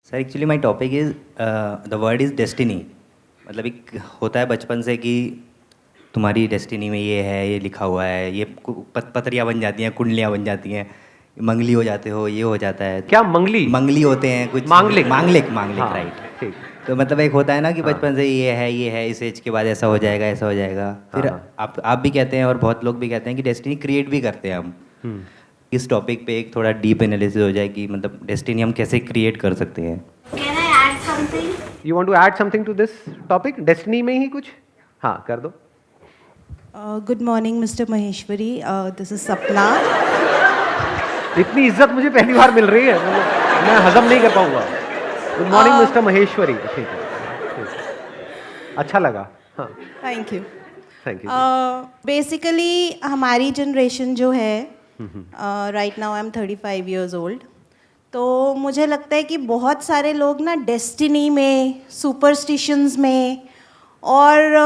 Sir actually my topic is the word is destiny. मतलब एक होता है बचपन से कि तुम्हारी डेस्टिनी में ये है, ये लिखा हुआ है, ये पतरियाँ बन जाती हैं, कुंडलियाँ बन जाती हैं, मंगली हो जाते हो, ये हो जाता है। क्या मंगली? मंगली होते हैं कुछ, मांगलिक। मांगलिक मांगलिक हाँ, राइट। ठीक। तो मतलब एक होता है ना कि हाँ। बचपन से ये है, इस एज के बाद ऐसा हो जाएगा, ऐसा हो जाएगा। फिर हाँ। आप भी कहते हैं और बहुत लोग भी कहते हैं कि डेस्टिनी क्रिएट भी करते हैं हम। हम्म। इस टॉपिक पे एक थोड़ा डीप एनालिसिस हो जाए कि मतलब डेस्टिनी हम कैसे क्रिएट कर सकते हैं। Can I add something? You want to add something to this topic? Destiny में ही कुछ? हाँ, कर दो। Good morning, Mr. Maheshwari. This is Sapna. इतनी इज्जत मुझे पहली बार मिल रही है, मतलब मैं हजम नहीं कर पाऊंगा। Good morning mister Maheshwari. ठीक है, ठीक। अच्छा लगा। हाँ, Thank you. Thank you. Basically, हमारी जनरेशन जो है, right now I'm 35 years old. तो मुझे लगता है कि बहुत सारे लोग ना डेस्टिनी में, सुपरस्टिशंस में, और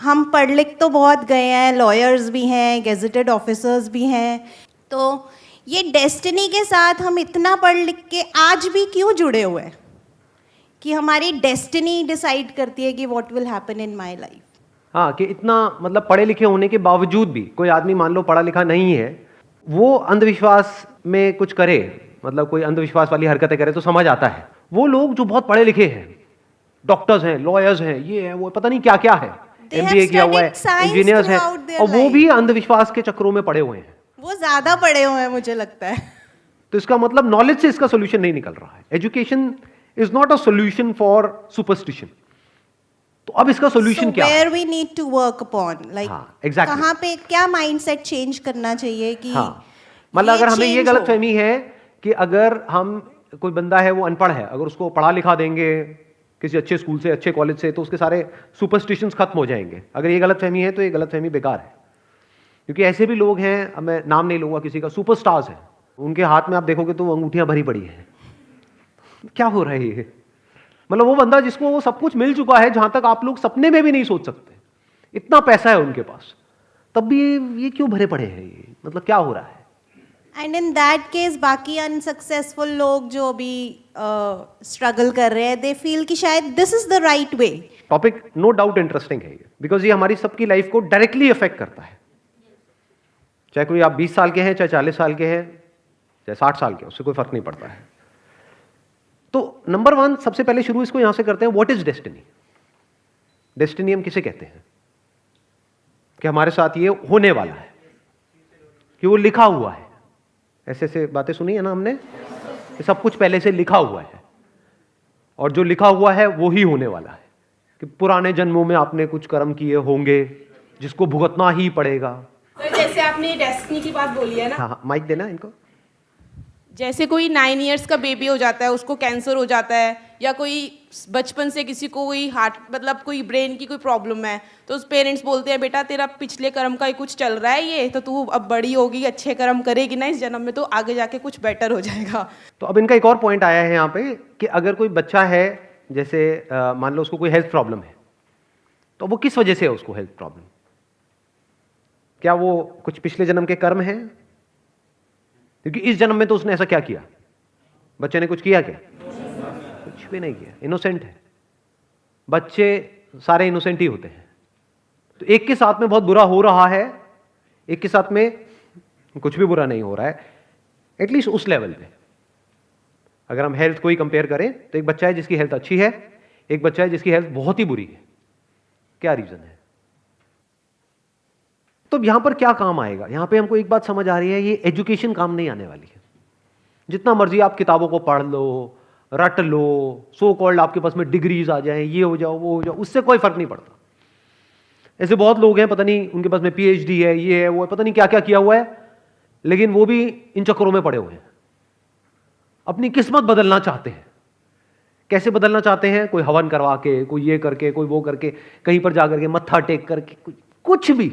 हम पढ़ लिख तो बहुत गए हैं, लॉयर्स भी हैं, गेजेटेड ऑफिसर्स भी हैं। तो ये डेस्टिनी के साथ हम इतना पढ़ लिख के आज भी क्यों जुड़े हुए हैं कि हमारी डेस्टिनी डिसाइड करती है कि what will happen in my life. हाँ, कि इतना मतलब पढ़े लिखे होने के बावजूद भी कोई आदमी मान लो पढ़ा लिखा नहीं है, वो अंधविश्वास में कुछ करे, मतलब कोई अंधविश्वास वाली हरकतें करे तो समझ आता है। वो लोग जो बहुत पढ़े लिखे हैं, डॉक्टर्स हैं, लॉयर्स हैं, ये है वो, पता नहीं क्या क्या है, They have MBA किया हुआ है, studied science इंजीनियर्स हैं, throughout their और वो life. भी अंधविश्वास के चक्रों में पड़े हुए हैं। वो ज़्यादा पढ़े हुए हैं मुझे लगता है। तो इसका मतलब नॉलेज से इसका सोल्यूशन नहीं निकल रहा है। Education is not a solution for superstition. तो अब इसका सोल्यूशन क्या है? Where we need to work upon, like exactly. कहाँ पे क्या माइंडसेट चेंज करना चाहिए कि मतलब अगर हमें ये change गलत हो। फहमी है कि अगर हम कोई बंदा है वो अनपढ़ है, अगर उसको पढ़ा लिखा देंगे किसी अच्छे स्कूल से, अच्छे कॉलेज से, तो उसके सारे सुपरस्टिशंस खत्म हो जाएंगे। अगर ये गलत फहमी है तो ये गलत फहमी बेकार है। क्योंकि ऐसे भी लोग हैं, अब मैं नाम नहीं लूंगा किसी का, सुपरस्टार्स हैं, उनके हाथ में आप देखोगे तो अंगूठियां भरी पड़ी हैं। क्या हो रहा है ये? मतलब वो बंदा जिसको वो सब कुछ मिल चुका है, जहां तक आप लोग सपने में भी नहीं सोच सकते, इतना पैसा है उनके पास, तब भी ये क्यों भरे पड़े हैं? ये मतलब क्या हो रहा है? एंड इन दैट केस बाकी अनसक्सेसफुल लोग जो भी स्ट्रगल कर रहे हैं, दे फील कि शायद this is the right way. Topic no doubt interesting है ये, बिकॉज ये हमारी सबकी लाइफ को डायरेक्टली अफेक्ट करता है। चाहे कोई आप 20 साल के हैं, चाहे 40 साल के हैं, चाहे 60 साल के, उससे कोई फर्क नहीं पड़ता है। तो नंबर वन, सबसे पहले शुरू इसको यहां से करते हैं, व्हाट इज डेस्टिनी? डेस्टिनी हम किसे कहते हैं? कि हमारे साथ ये होने वाला है, कि वो लिखा हुआ है। ऐसे ऐसे बातें सुनी है ना हमने, ये सब कुछ पहले से लिखा हुआ है, और जो लिखा हुआ है वो ही होने वाला है। कि पुराने जन्मों में आपने कुछ कर्म किए होंगे जिसको भुगतना ही पड़ेगा। तो जैसे आपने डेस्टिनी की बात बोली है ना, हाँ, माइक देना इनको। जैसे कोई 9 इयर्स का बेबी हो जाता है, उसको कैंसर हो जाता है, या कोई बचपन से किसी को कोई हार्ट मतलब कोई ब्रेन की कोई प्रॉब्लम है, तो उस पेरेंट्स बोलते हैं बेटा तेरा पिछले कर्म का ही कुछ चल रहा है, ये तो तू अब बड़ी होगी, अच्छे कर्म करेगी ना इस जन्म में, तो आगे जाके कुछ बेटर हो जाएगा। तो अब इनका एक और पॉइंट आया है यहाँ पे कि अगर कोई बच्चा है, जैसे मान लो उसको कोई हेल्थ प्रॉब्लम है, तो वो किस वजह से है उसको हेल्थ प्रॉब्लम? क्या वो कुछ पिछले जन्म के कर्म है? क्योंकि इस जन्म में तो उसने ऐसा क्या किया? बच्चे ने कुछ किया क्या? कुछ भी नहीं किया, इनोसेंट है। बच्चे सारे इनोसेंट ही होते हैं। तो एक के साथ में बहुत बुरा हो रहा है, एक के साथ में कुछ भी बुरा नहीं हो रहा है, एटलीस्ट उस लेवल पे। अगर हम हेल्थ को ही कंपेयर करें तो एक बच्चा है जिसकी हेल्थ अच्छी है, एक बच्चा है जिसकी हेल्थ बहुत ही बुरी है। क्या रीजन है? तो यहां पर क्या काम आएगा? यहां पे हमको एक बात समझ आ रही है, ये एजुकेशन काम नहीं आने वाली है। जितना मर्जी आप किताबों को पढ़ लो, रट लो, सो कॉल्ड आपके पास में डिग्रीज आ जाए, ये हो जाओ वो हो जाओ, उससे कोई फर्क नहीं पड़ता। ऐसे बहुत लोग हैं, पता नहीं उनके पास में PhD है, ये है वो है, पता नहीं क्या क्या किया हुआ है, लेकिन वो भी इन चक्करों में पड़े हुए हैं। अपनी किस्मत बदलना चाहते हैं। कैसे बदलना चाहते हैं? कोई हवन करवा के, कोई ये करके, कोई वो करके, कहीं पर जाकर के मत्था टेक करके, कुछ भी।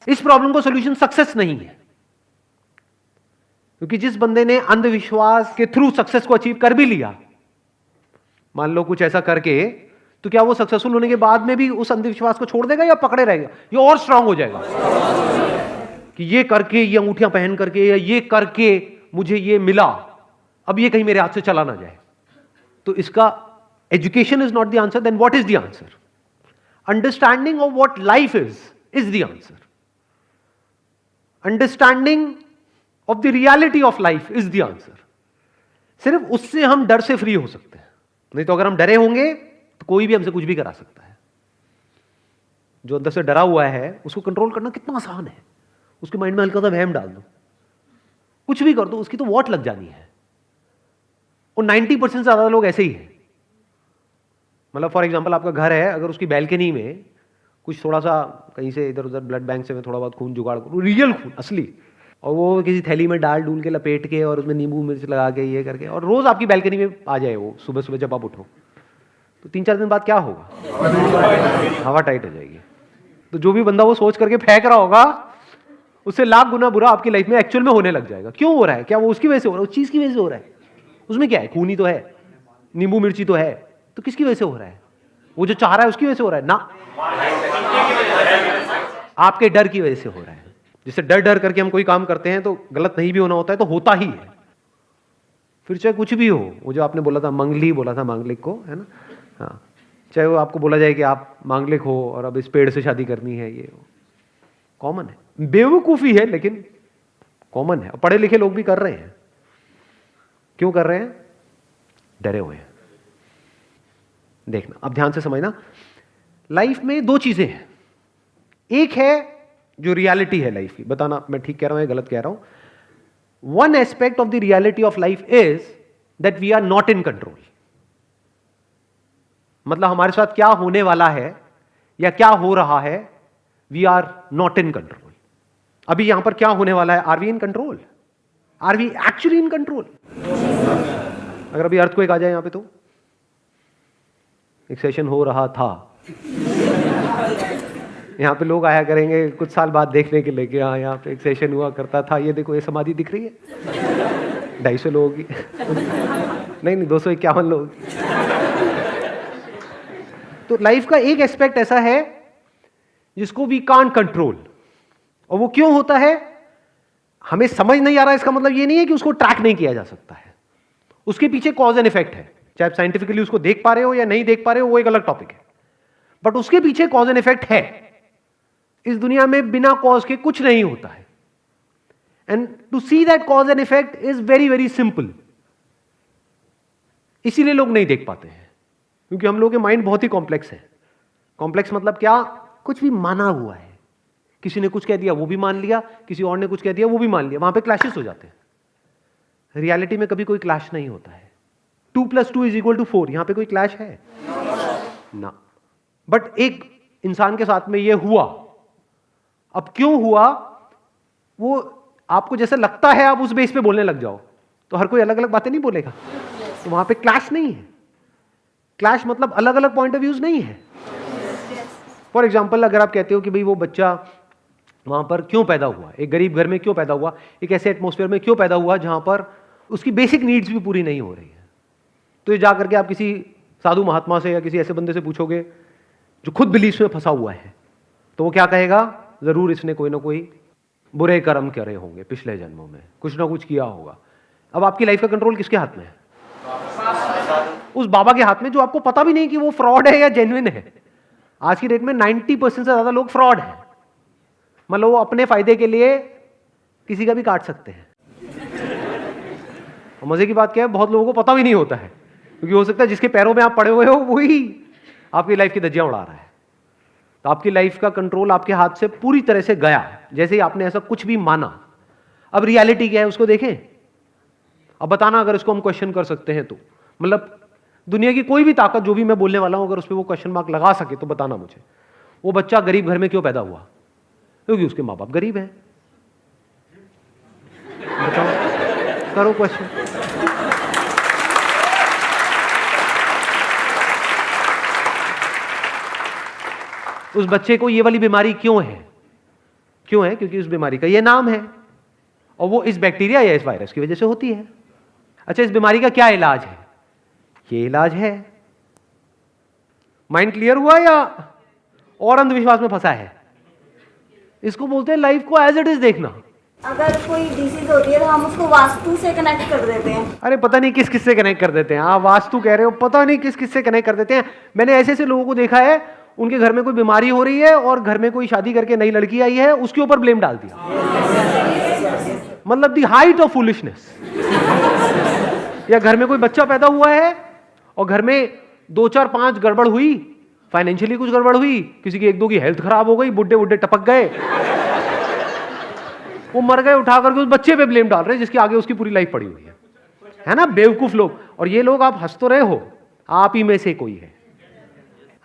इस प्रॉब्लम का सॉल्यूशन सक्सेस नहीं है, क्योंकि जिस बंदे ने अंधविश्वास के थ्रू सक्सेस को अचीव कर भी लिया, मान लो कुछ ऐसा करके, तो क्या वो सक्सेसफुल होने के बाद में भी उस अंधविश्वास को छोड़ देगा या पकड़े रहेगा? ये और स्ट्रांग हो जाएगा कि ये करके, ये अंगूठियां पहन करके, या ये करके मुझे ये मिला, अब ये कहीं मेरे हाथ से चला ना जाए। तो इसका education is not the answer, then what is the answer? Understanding of what life is the answer. Understanding of the reality of life is the answer. सिर्फ उससे हम डर से फ्री हो सकते हैं, नहीं तो अगर हम डरे होंगे तो कोई भी हमसे कुछ भी करा सकता है। जो अंदर से डरा हुआ है उसको कंट्रोल करना कितना आसान है। उसके माइंड में हल्का सा वहम डाल दो, कुछ भी कर दो, उसकी तो वॉट लग जानी है। और 90% से ज्यादा लोग ऐसे ही हैं। मतलब फॉर एग्जांपल आपका घर है, अगर उसकी बैल्कनी में कुछ थोड़ा सा कहीं से इधर उधर ब्लड बैंक से मैं थोड़ा बहुत खून जुगाड़ करूँ, रियल खून असली, और वो किसी थैली में डाल डूल के लपेट के और उसमें नींबू मिर्च लगा के ये करके, और रोज आपकी बैल्कनी में आ जाए वो सुबह सुबह जब आप उठो, तो 3-4 दिन बाद क्या होगा? हवा टाइट हो जाएगी। तो जो भी बंदा वो सोच करके फेंक रहा होगा, उससे लाख गुना बुरा आपकी लाइफ में एक्चुअल में होने लग जाएगा। क्यों हो रहा है? क्या वो उसकी वजह से हो रहा है? उस चीज की वजह से हो रहा है? उसमें क्या है? खून ही तो है, नींबू मिर्ची तो है, तो किसकी वजह से हो रहा है? वो जो चाह रहा है उसकी वजह से हो रहा है ना, आपके डर की वजह से हो रहा है। जिससे डर डर करके हम कोई काम करते हैं तो गलत नहीं भी होना होता है, तो होता ही है। फिर चाहे कुछ भी हो, वो जो आपने बोला था मंगली बोला था मांगलिक को, है ना, हाँ, चाहे वो आपको बोला जाए कि आप मांगलिक हो और अब इस पेड़ से शादी करनी है, ये कॉमन है, बेवकूफी है लेकिन कॉमन है। पढ़े लिखे लोग भी कर रहे हैं। क्यों कर रहे हैं? डरे हुए हैं। देखना, अब ध्यान से समझना, लाइफ में 2 चीजें हैं। एक है जो रियलिटी है लाइफ की, बताना मैं ठीक कह रहा हूं या गलत कह रहा हूं। One aspect of the reality of life is that we are not in control. मतलब हमारे साथ क्या होने वाला है या क्या हो रहा है, we are not in control. अभी यहां पर क्या होने वाला है, are we in control? Are we actually in control? अगर अभी अर्थक्वेक आ जाए यहां पे, तो एक सेशन हो रहा था, यहाँ पे लोग आया करेंगे कुछ साल बाद देखने के लिए कि हाँ यहाँ पे एक सेशन हुआ करता था, ये देखो ये समाधि दिख रही है, 250 लोगों की नहीं 251 लोगों की। तो लाइफ का एक एस्पेक्ट ऐसा है जिसको वी कांट कंट्रोल। और वो क्यों होता है हमें समझ नहीं आ रहा। इसका मतलब ये नहीं है कि उसको ट्रैक नहीं किया जा सकता है, उसके पीछे कॉज एंड इफेक्ट है। चाहे आप साइंटिफिकली उसको देख पा रहे हो या नहीं देख पा रहे हो, वो एक अलग टॉपिक है, बट उसके पीछे कॉज एंड इफेक्ट है। इस दुनिया में बिना कॉज के कुछ नहीं होता है, and to see that cause and effect is very very simple. इसीलिए लोग नहीं देख पाते हैं, क्योंकि हम लोगों के माइंड बहुत ही कॉम्प्लेक्स है। कॉम्प्लेक्स मतलब क्या? कुछ भी माना हुआ है, किसी ने कुछ कह दिया वो भी मान लिया, किसी और ने कुछ कह दिया वो भी मान लिया, वहां पे क्लैशेस हो जाते हैं। रियलिटी में कभी कोई क्लैश नहीं होता है। 2 + 2 = 4, यहां पे कोई क्लैश है ना। बट एक इंसान के साथ में ये हुआ, अब क्यों हुआ वो आपको जैसे लगता है, आप उस बेस पे बोलने लग जाओ तो हर कोई अलग अलग बातें नहीं बोलेगा, तो वहां पे क्लैश नहीं है। क्लैश मतलब अलग अलग पॉइंट ऑफ व्यूज नहीं है। फॉर एग्जाम्पल, अगर आप कहते हो कि भाई वो बच्चा वहां पर क्यों पैदा हुआ, एक गरीब घर में क्यों पैदा हुआ, एक ऐसे एटमॉस्फेयर में क्यों पैदा हुआ जहां पर उसकी बेसिक नीड्स भी पूरी नहीं हो रही है, तो ये जा करके आप किसी साधु महात्मा से या किसी ऐसे बंदे से पूछोगे जो खुद बिलीफ में फंसा हुआ है, तो वो क्या कहेगा? जरूर इसने कोई ना कोई बुरे कर्म करे होंगे, पिछले जन्मों में कुछ ना कुछ किया होगा। अब आपकी लाइफ का कंट्रोल किसके हाथ में है? उस बाबा के हाथ में, जो आपको पता भी नहीं कि वो फ्रॉड है या जेन्युइन है। आज की डेट में 90% से ज्यादा लोग फ्रॉड हैं, मतलब वो अपने फायदे के लिए किसी का भी काट सकते हैं। और मजे की बात क्या है, बहुत लोगों को पता भी नहीं होता है, क्योंकि हो सकता है जिसके पैरों में आप पड़े हुए हो वही आपकी लाइफ की धज्जियां उड़ा रहा है। तो आपकी लाइफ का कंट्रोल आपके हाथ से पूरी तरह से गया, जैसे ही आपने ऐसा कुछ भी माना। अब रियलिटी क्या है उसको देखें। अब बताना, अगर इसको हम क्वेश्चन कर सकते हैं तो, मतलब दुनिया की कोई भी ताकत जो भी मैं बोलने वाला हूं, अगर उस पर वो क्वेश्चन मार्क लगा सके तो बताना मुझे, वो बच्चा गरीब घर में क्यों पैदा हुआ? क्योंकि उसके माँ बाप गरीब हैं। बताओ, करो क्वेश्चन। उस बच्चे को ये वाली बीमारी क्यों है? क्यों है? क्योंकि उस बीमारी का ये नाम है, और वो इस बैक्टीरिया या इस वायरस की वजह से होती है। अच्छा, इस बीमारी का क्या इलाज है? ये इलाज है। माइंड क्लियर हुआ या और अंधविश्वास में फंसा है? इसको बोलते हैं लाइफ को एज इट इज देखना। अगर कोई डिसीज होती है तो हम उसको वास्तु से कनेक्ट कर देते हैं। अरे पता नहीं किस किस से कनेक्ट कर देते हैं। आप वास्तु कह रहे हो, पता नहीं किस किस से कनेक्ट कर देते हैं। मैंने ऐसे ऐसे लोगों को देखा है, उनके घर में कोई बीमारी हो रही है और घर में कोई शादी करके नई लड़की आई है, उसके ऊपर ब्लेम डाल दिया। मतलब दी हाइट ऑफ फूलिशनेस। या घर में कोई बच्चा पैदा हुआ है और घर में 2 4 5 गड़बड़ हुई, फाइनेंशियली कुछ गड़बड़ हुई, किसी की 1 2 की हेल्थ खराब हो गई, बुड्ढे बुड्ढे टपक गए, वो मर गए, उठा करके उस बच्चे पे ब्लेम डाल रहे हैं जिसके आगे उसकी पूरी लाइफ पड़ी हुई है ना। बेवकूफ लोग। और ये लोग, आप हंस तो रहे हो, आप ही में से कोई है।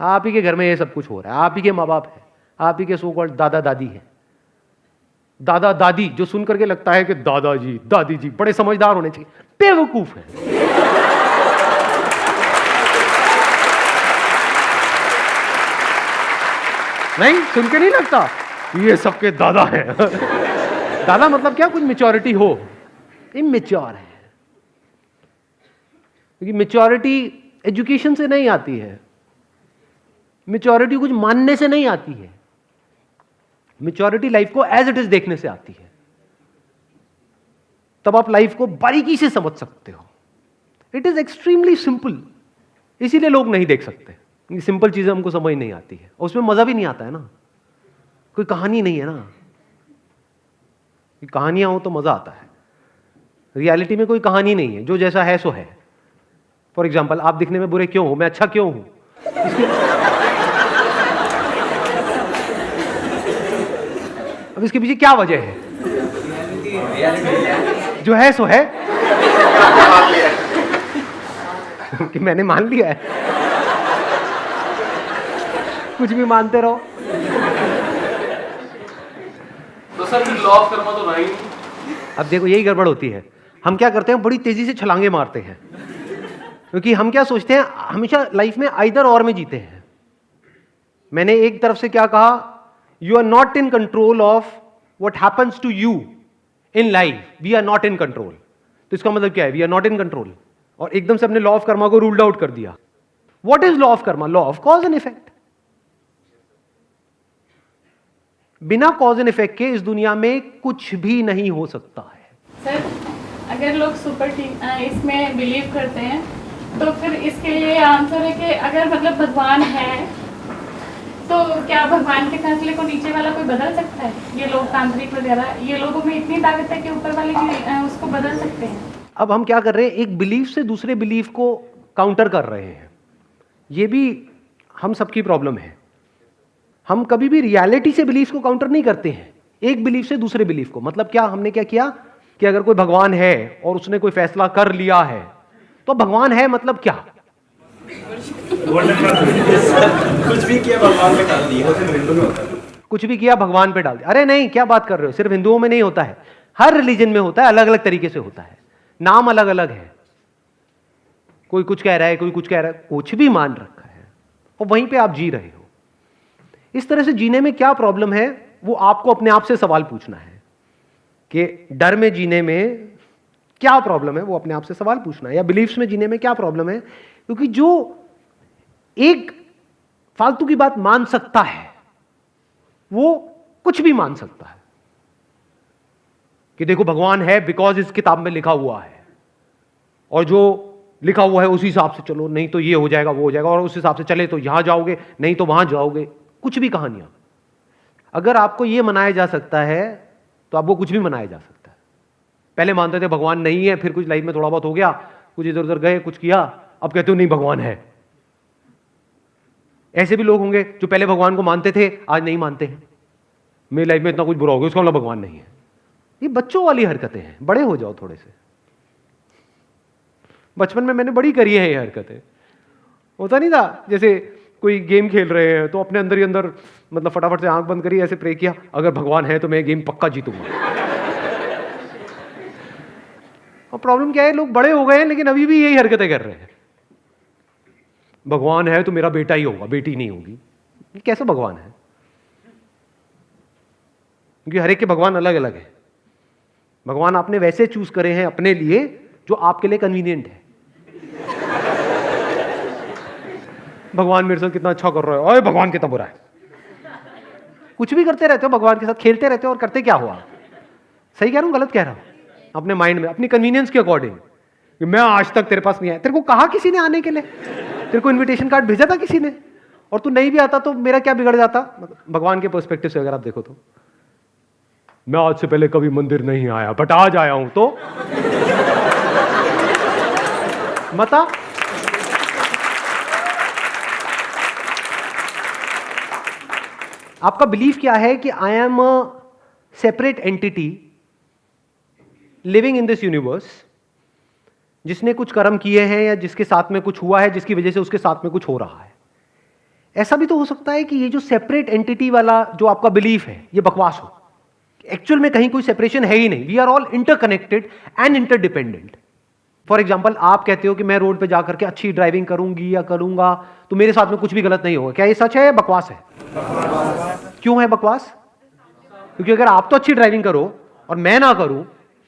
आप ही के घर में ये सब कुछ हो रहा है, आप ही के माँ बाप है, आप ही के सो कॉल्ड दादा दादी है। दादा दादी जो सुन करके लगता है कि दादाजी दादी जी बड़े समझदार होने चाहिए, बेवकूफ है। नहीं, सुन के नहीं लगता ये सबके दादा है। दादा मतलब क्या, कुछ मेच्योरिटी हो। इमेच्योर है, क्योंकि मेच्योरिटी एजुकेशन से नहीं आती है, मेच्योरिटी कुछ मानने से नहीं आती है, मेच्योरिटी लाइफ को एज इट इज देखने से आती है। तब आप लाइफ को बारीकी से समझ सकते हो। इट इज एक्सट्रीमली सिंपल, इसीलिए लोग नहीं देख सकते, क्योंकि सिंपल चीजें हमको समझ नहीं आती है और उसमें मजा भी नहीं आता है ना। कोई कहानी नहीं है ना, कहानियां हो तो मजा आता है। रियलिटी में कोई कहानी नहीं है, जो जैसा है सो है। फॉर एग्जाम्पल, आप दिखने में बुरे क्यों हो, मैं अच्छा क्यों हूं, अब इसके पीछे क्या वजह है? जो है सो है कि मैंने मान लिया है। कुछ भी मानते रहो। तो सर फिर लॉ ऑफ कर्मा तो नहीं। अब देखो, यही गड़बड़ होती है। हम क्या करते हैं, बड़ी तेजी से छलांगे मारते हैं, क्योंकि हम क्या सोचते हैं, हमेशा लाइफ में आइदर और में जीते हैं। मैंने एक तरफ से क्या कहा, you are not in control of what happens to you in life, we are not in control. तो इसका मतलब क्या है, we are not in control. और एकदम से अपने लॉ ऑफ कर्मा को रूल्ड आउट कर दिया। What is law of Karma? Law of cause and effect. बिना कॉज एंड इफेक्ट के इस दुनिया में कुछ भी नहीं हो सकता है। सर, अगर लोग इसमें बिलीव करते हैं तो फिर इसके लिए आंसर है कि अगर मतलब भगवान है तो क्या भगवान के फैसले को नीचे वाला कोई बदल सकता है? ये लोग तांत्रिक वगैरह, ये लोगों में इतनी ताकत है कि ऊपर वाले भी उसको बदल सकते हैं। अब हम क्या कर रहे हैं, एक बिलीफ से दूसरे बिलीफ को काउंटर कर रहे हैं। ये भी हम सबकी प्रॉब्लम है। हम कभी भी रियलिटी से बिलीफ को काउंटर नहीं करते हैं, एक बिलीफ से दूसरे बिलीफ को। मतलब क्या, हमने क्या किया कि अगर कोई भगवान है और उसने कोई फैसला कर लिया है तो भगवान है, मतलब क्या? कुछ भी किया भगवान पे डाल दिया, सिर्फ हिंदू में होता है। कुछ भी किया भगवान पे डाल दिया। अरे नहीं, क्या बात कर रहे हो, सिर्फ हिंदुओं में नहीं होता है, हर रिलीजन में होता है, अलग अलग तरीके से होता है, नाम अलग अलग है। कोई कुछ कह रहा है, कोई कुछ कह रहा है, कुछ भी मान रखा है और वहीं पे आप जी रहे हो। इस तरह से जीने में क्या प्रॉब्लम है, वो आपको अपने आप से सवाल पूछना है कि डर में जीने में क्या प्रॉब्लम है, वो अपने आप से सवाल पूछना है। या बिलीफ्स में जीने में क्या प्रॉब्लम है, क्योंकि जो एक फालतू की बात मान सकता है वो कुछ भी मान सकता है कि देखो भगवान है बिकॉज इस किताब में लिखा हुआ है और जो लिखा हुआ है उसी हिसाब से चलो, नहीं तो ये हो जाएगा वो हो जाएगा, और उस हिसाब से चले तो यहां जाओगे, नहीं तो वहां जाओगे। कुछ भी कहानियां। अगर आपको यह मनाया जा सकता है तो आपको कुछ भी मनाया जा सकता है। पहले मानते थे भगवान नहीं है, फिर कुछ लाइफ में थोड़ा बहुत हो गया, कुछ इधर उधर गए, कुछ किया, अब कहते हो नहीं भगवान है। ऐसे भी लोग होंगे जो पहले भगवान को मानते थे, आज नहीं मानते हैं। मेरी लाइफ में इतना कुछ बुरा हो गया, उसका मतलब भगवान नहीं है। ये बच्चों वाली हरकतें हैं, बड़े हो जाओ थोड़े से। बचपन में मैंने बड़ी करी है ये हरकतें। होता नहीं था, जैसे कोई गेम खेल रहे हैं तो अपने अंदर ही अंदर मतलब फटाफट से आंख बंद करी, ऐसे प्रे किया, अगर भगवान है तो मैं गेम पक्का जीतूंगा। और प्रॉब्लम क्या है, लोग बड़े हो गए हैं लेकिन अभी भी यही हरकतें कर रहे हैं। भगवान है तो मेरा बेटा ही होगा, बेटी नहीं होगी। ये कैसा भगवान है? क्योंकि हर एक के भगवान अलग अलग है। भगवान आपने वैसे चूज करे हैं अपने लिए जो आपके लिए कन्वीनियंट है। भगवान मेरे साथ कितना अच्छा कर रहा है, ओए भगवान कितना बुरा है। कुछ भी करते रहते हो भगवान के साथ, खेलते रहते हो और करते क्या हुआ? सही कह रहा हूं गलत कह रहा हूं? अपने माइंड में अपनी कन्वीनियंस के अकॉर्डिंग, मैं आज तक तेरे पास नहीं आया, तेरे को कहा किसी ने आने के लिए? तेरे को इनविटेशन कार्ड भेजा था किसी ने? और तू नहीं भी आता तो मेरा क्या बिगड़ जाता? भगवान के पर्सपेक्टिव से अगर आप देखो तो मैं आज से पहले कभी मंदिर नहीं आया बट आज आया हूं तो मता आपका बिलीफ क्या है कि I am a separate entity living in this universe, जिसने कुछ कर्म किए हैं या जिसके साथ में कुछ हुआ है जिसकी वजह से उसके साथ में कुछ हो रहा है। ऐसा भी तो हो सकता है कि ये जो सेपरेट एंटिटी वाला जो आपका बिलीफ है ये बकवास हो, एक्चुअल में कहीं कोई सेपरेशन है ही नहीं। We are all interconnected and interdependent. For example, आप कहते हो कि मैं रोड पे जाकर के अच्छी ड्राइविंग करूंगी या करूंगा तो मेरे साथ में कुछ भी गलत नहीं होगा। क्या ये सच है या बकवास है? क्यों है बकवास? क्योंकि अगर आप तो अच्छी ड्राइविंग करो और मैं ना करूं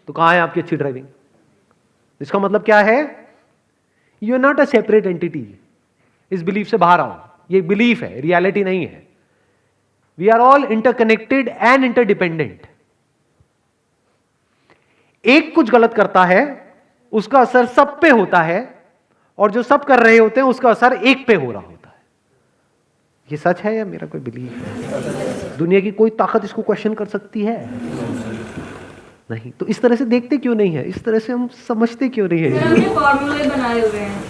तो कहां है आपकी अच्छी ड्राइविंग? इसका मतलब क्या है? You are not a separate entity. इस बिलीफ से बाहर आओ। ये बिलीफ है, रियलिटी नहीं है। We are all interconnected and interdependent. एक कुछ गलत करता है उसका असर सब पे होता है, और जो सब कर रहे होते हैं उसका असर एक पे हो रहा होता है। ये सच है या मेरा कोई बिलीफ है? दुनिया की कोई ताकत इसको क्वेश्चन कर सकती है? नहीं। तो इस तरह से देखते क्यों नहीं है? इस तरह से हम समझते क्यों नहीं है? हमने फॉर्मूले बनाए हुए हैं।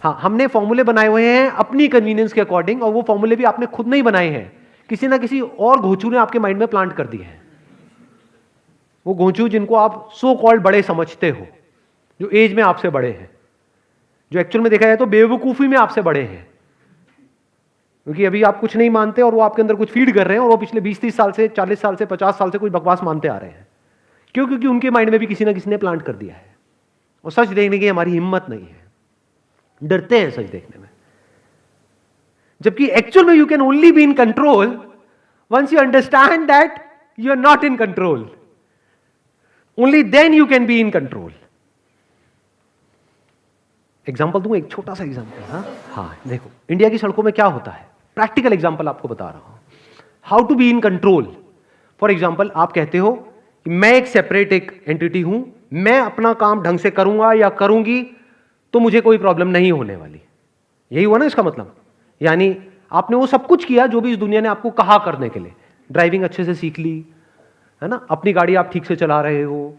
हाँ, हमने फॉर्मूले बनाए हुए हैं अपनी कन्वीनियंस के अकॉर्डिंग, और वो फॉर्मूले भी आपने खुद नहीं बनाए हैं, किसी ना किसी और घोंचू ने आपके माइंड में प्लांट कर दिए हैं। वो घोंचू जिनको आप सो कॉल्ड बड़े समझते हो, जो एज में आपसे बड़े हैं, जो एक्चुअल में देखा जाए तो बेवकूफी में आपसे बड़े हैं, क्योंकि अभी आप कुछ नहीं मानते और वो आपके अंदर कुछ फीड कर रहे हैं, और वो पिछले 20-30 साल से, 40 साल से, 50 साल से कुछ बकवास मानते आ रहे हैं। क्यों? क्योंकि उनके माइंड में भी किसी ना किसी ने प्लांट कर दिया है, और सच देखने की हमारी हिम्मत नहीं है, डरते हैं सच देखने में। जबकि एक्चुअल में you can only be in control once you understand that you are not in control. Only then you can be in control. Example दूं, एक छोटा सा एग्जाम्पल। हाँ, देखो इंडिया की सड़कों में क्या होता है, प्रैक्टिकल एग्जाम्पल आपको बता रहा हूं, how to be in control. For example, आप कहते हो कि मैं एक सेपरेट एक एंटिटी हूं, मैं अपना काम ढंग से करूंगा या करूंगी तो मुझे कोई प्रॉब्लम नहीं होने वाली। यही हुआ ना इसका मतलब? यानी आपने वो सब कुछ किया जो भी इस दुनिया ने आपको कहा करने के लिए। ड्राइविंग अच्छे से सीख ली है ना, अपनी गाड़ी आप ठीक से चला रहे हो,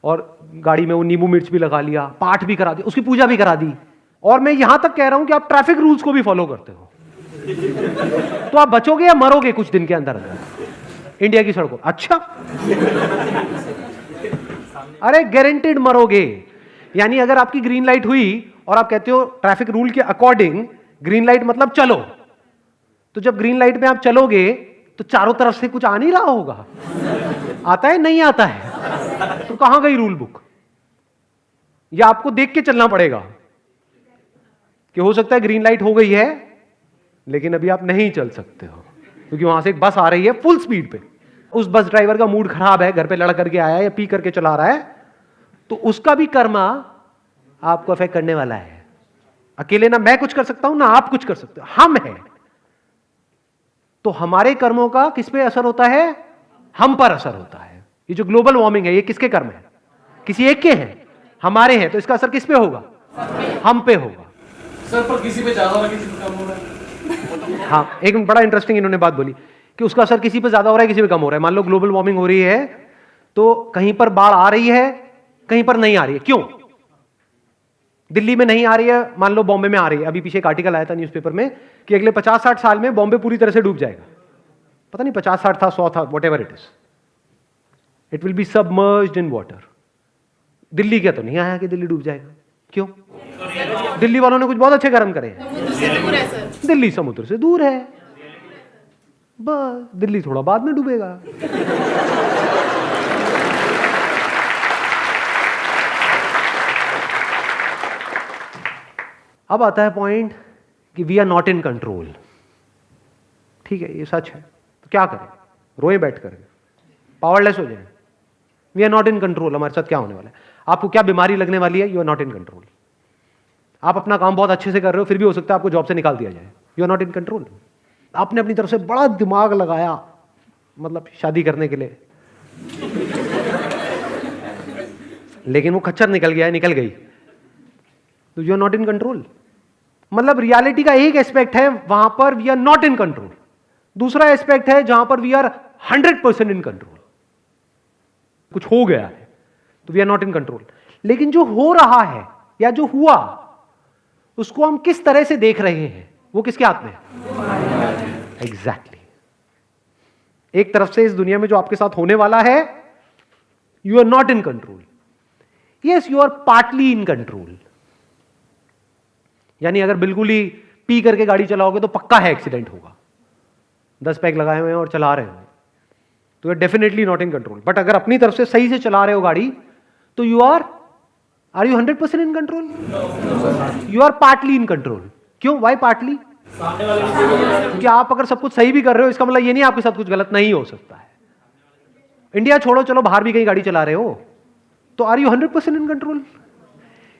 और गाड़ी में वो नींबू मिर्च भी लगा लिया, पाठ भी करा दिया, उसकी पूजा भी करा दी, और मैं यहां तक कह रहा हूं कि आप ट्रैफिक रूल्स को भी फॉलो करते हो, तो आप बचोगे या मरोगे कुछ दिन के अंदर अंदर इंडिया की सड़कों? अच्छा, अरे गारंटेड मरोगे। यानी अगर आपकी ग्रीन लाइट हुई और आप कहते हो ट्रैफिक रूल के अकॉर्डिंग ग्रीन लाइट मतलब चलो, तो जब ग्रीन लाइट में आप चलोगे तो चारों तरफ से कुछ आ नहीं रहा होगा? आता है? नहीं आता है? तो कहां गई रूल बुक? या आपको देख के चलना पड़ेगा कि हो सकता है ग्रीन लाइट हो गई है लेकिन अभी आप नहीं चल सकते हो, क्योंकि वहां से एक बस आ रही है फुल स्पीड पे। उस बस ड्राइवर का मूड खराब है, घर पे लड़ करके आया है या पी करके चला रहा है, तो उसका भी कर्मा आपको अफेक्ट करने वाला है। अकेले ना मैं कुछ कर सकता हूं ना आप कुछ कर सकते हो, हम हैं। तो हमारे कर्मों का किस पे असर होता है? हम पर असर होता है। ये जो ग्लोबल वार्मिंग है ये किसके कर्म है? किसी एक के हैं, हमारे हैं, तो इसका असर किस पे होगा? हम पे होगा। सर पर किसी पे ज्यादा हो रहा है, किसी पे कम हो रहा है। हाँ, एक बड़ा इंटरेस्टिंग इन्होंने बात बोली कि उसका असर किसी पे ज्यादा हो रहा है, किसी पे कम हो रहा है। मान लो ग्लोबल वार्मिंग हो रही है तो कहीं पर बाढ़ आ रही है, कहीं पर नहीं आ रही है। क्यों? दिल्ली में नहीं आ रही है, मान लो बॉम्बे में आ रही है। अभी पीछे एक आर्टिकल आया था न्यूज़पेपर में कि अगले 50-60 साल में बॉम्बे पूरी तरह से डूब जाएगा। पता नहीं 50-60 था, 100 था, whatever it is, it will be submerged in water. Delhi क्या तो नहीं आया कि दिल्ली डूब जाएगा? क्यों? दिल्ली वालों ने कुछ बहुत अच्छे कर्म करे हैं। दिल्ली समुद्र से दूर है, बस दिल्ली थोड़ा बाद में डूबेगा। अब आता है पॉइंट कि we are not in control. ठीक है, ये सच है, तो क्या करें? रोए बैठ कर, पावरलेस हो जाए। We are not in control. हमारे साथ क्या होने वाला है? आपको क्या बीमारी लगने वाली है? You are not in control. आप अपना काम बहुत अच्छे से कर रहे हो, फिर भी हो सकता है आपको जॉब से निकाल दिया जाए। You are not in control. आपने अपनी तरफ से बड़ा दिमाग लगाया, मतलब शादी करने के लिए लेकिन वो खच्चर निकल गया, निकल गई, तो you are not in control. मतलब रियलिटी का एक एस्पेक्ट है वहां पर we are not in control, दूसरा एस्पेक्ट है जहां पर वी आर 100% इन कंट्रोल। कुछ हो गया है तो we are not in control. लेकिन जो हो रहा है या जो हुआ उसको हम किस तरह से देख रहे हैं वो किसके हाथ में है? एग्जैक्टली। एक तरफ से इस दुनिया में जो आपके साथ होने वाला है, you are not in control. Yes, you are partly in control. यानी अगर बिल्कुल ही पी करके गाड़ी चलाओगे तो पक्का है एक्सीडेंट होगा। 10 पैक लगाए हुए हैं और चला रहे हो तो you are definitely not in control. But अगर अपनी तरफ से सही से चला रहे हो गाड़ी तो you are you 100% in control? You are partly in control. क्यों? Why partly? क्योंकि आप अगर सब कुछ सही भी कर रहे हो इसका मतलब ये नहीं आपके साथ कुछ गलत नहीं हो सकता है। इंडिया छोड़ो, चलो बाहर भी कहीं गाड़ी चला रहे हो तो are you 100% in control?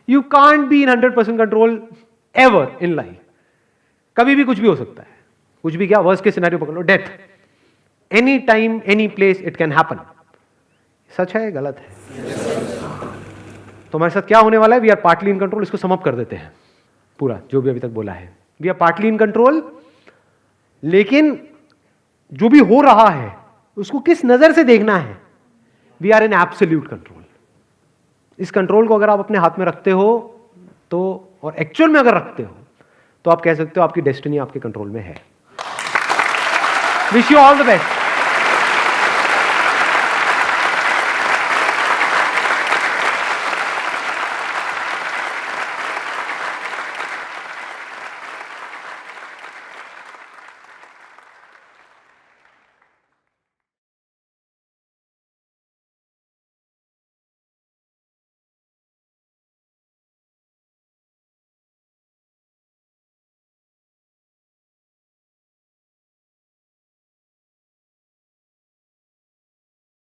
You can't be in 100% control ever in life. कभी भी कुछ भी हो सकता है। कुछ भी क्या, वर्स्ट के सिनेरियो पकड़ लो, death. Any time any place it can happen. सच है, गलत है? तो हमारे साथ क्या होने वाला है? We are partly in control. इसको समअप कर देते हैं पूरा जो भी अभी तक बोला है। We are partly in control, लेकिन जो भी हो रहा है उसको किस नजर से देखना है? We are in absolute control. इस कंट्रोल को अगर आप अपने हाथ में रखते हो तो, और एक्चुअल में अगर रखते हो तो आप कह सकते हो आपकी डेस्टिनी आपके कंट्रोल में है। Wish you all the best.